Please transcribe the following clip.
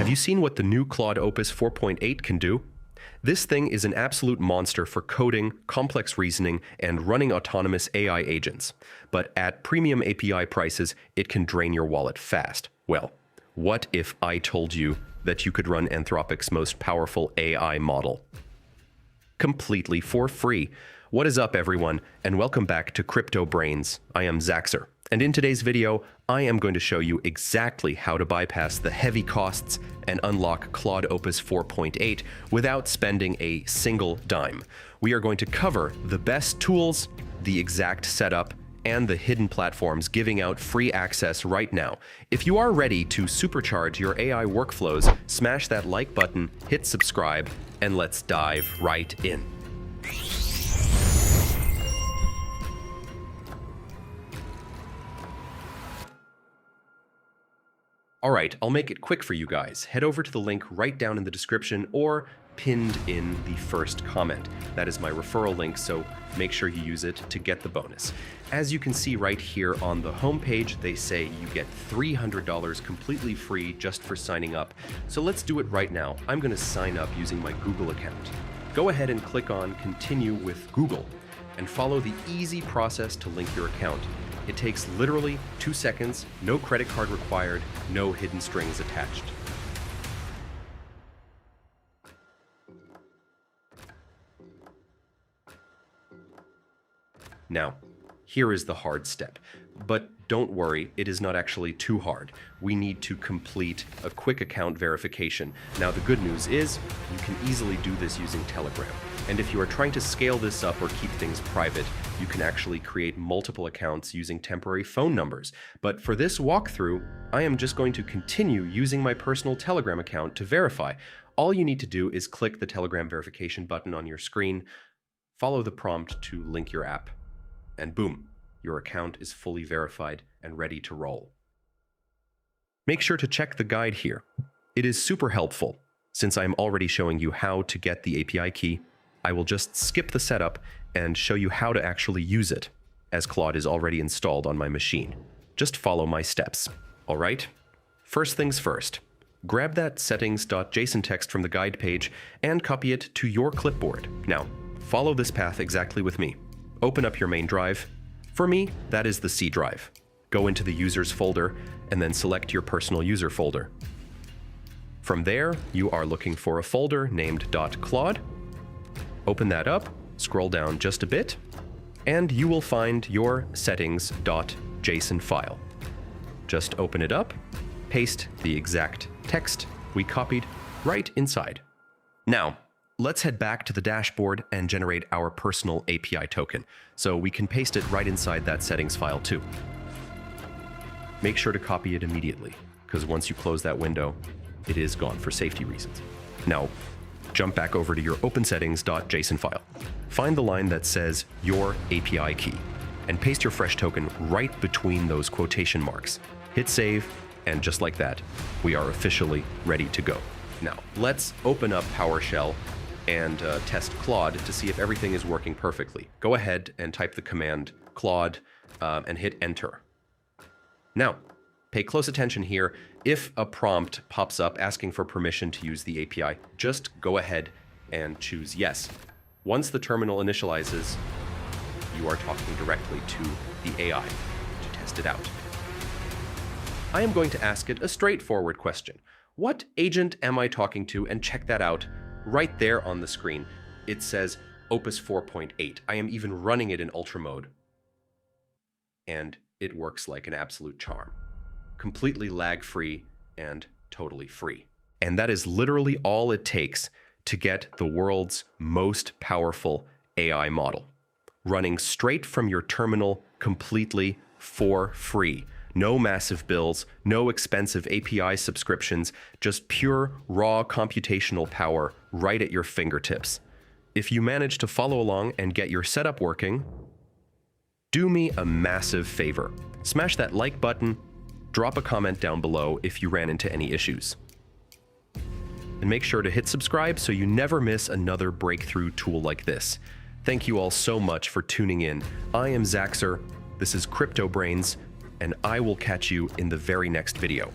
Have you seen what the new Claude Opus 4.8 can do? This thing is an absolute monster for coding, complex reasoning, and running autonomous AI agents. But at premium API prices, it can drain your wallet fast. Well, what if I told you that you could run Anthropic's most powerful AI model completely for free? What is up, everyone, and welcome back to Crypto Brains. I am Zaxer, and in today's video, I am going to show you exactly how to bypass the heavy costs and unlock Claude Opus 4.8 without spending a single dime. We are going to cover the best tools, the exact setup, and the hidden platforms giving out free access right now. If you are ready to supercharge your AI workflows, smash that like button, hit subscribe, and let's dive right in. All right, I'll make it quick for you guys. Head over to the link right down in the description or pinned in the first comment. That is my referral link, so make sure you use it to get the bonus. As you can see right here on the homepage, they say you get $300 completely free just for signing up. So let's do it right now. I'm going to sign up using my Google account. Go ahead and click on Continue with Google and follow the easy process to link your account. It takes literally 2 seconds, no credit card required, no hidden strings attached. Now, here is the hard step. But don't worry, it is not actually too hard. We need to complete a quick account verification. Now, the good news is you can easily do this using Telegram. And if you are trying to scale this up or keep things private, you can actually create multiple accounts using temporary phone numbers. But for this walkthrough, I am just going to continue using my personal Telegram account to verify. All you need to do is click the Telegram verification button on your screen, follow the prompt to link your app, and boom, your account is fully verified and ready to roll. Make sure to check the guide here. It is super helpful. Since I'm already showing you how to get the API key, I will just skip the setup and show you how to actually use it, as Claude is already installed on my machine. Just follow my steps, all right? First things first, grab that settings.json text from the guide page and copy it to your clipboard. Now, follow this path exactly with me. Open up your main drive. For me, that is the C drive. Go into the users folder and then select your personal user folder. From there, you are looking for a folder named .claude. Open that up, scroll down just a bit, and you will find your settings.json file. Just open it up, paste the exact text we copied right inside. Now, let's head back to the dashboard and generate our personal API token, so we can paste it right inside that settings file too. Make sure to copy it immediately, because once you close that window, it is gone for safety reasons. Now, jump back over to your opensettings.json file. Find the line that says your API key, and paste your fresh token right between those quotation marks. Hit save, and just like that, we are officially ready to go. Now, let's open up PowerShell and test Claude to see if everything is working perfectly. Go ahead and type the command Claude and hit enter. Now, pay close attention here. If a prompt pops up asking for permission to use the API, just go ahead and choose yes. Once the terminal initializes, you are talking directly to the AI to test it out. I am going to ask it a straightforward question. What agent am I talking to? And check that out. Right there on the screen, it says Opus 4.8. I am even running it in ultra mode. And it works like an absolute charm. Completely lag-free and totally free. And that is literally all it takes to get the world's most powerful AI model. Running straight from your terminal completely for free. No massive bills, no expensive API subscriptions, just pure, raw computational power right at your fingertips. If you manage to follow along and get your setup working, do me a massive favor. Smash that like button, drop a comment down below if you ran into any issues. And make sure to hit subscribe so you never miss another breakthrough tool like this. Thank you all so much for tuning in. I am Zaxer, this is Crypto Brains, and I will catch you in the very next video.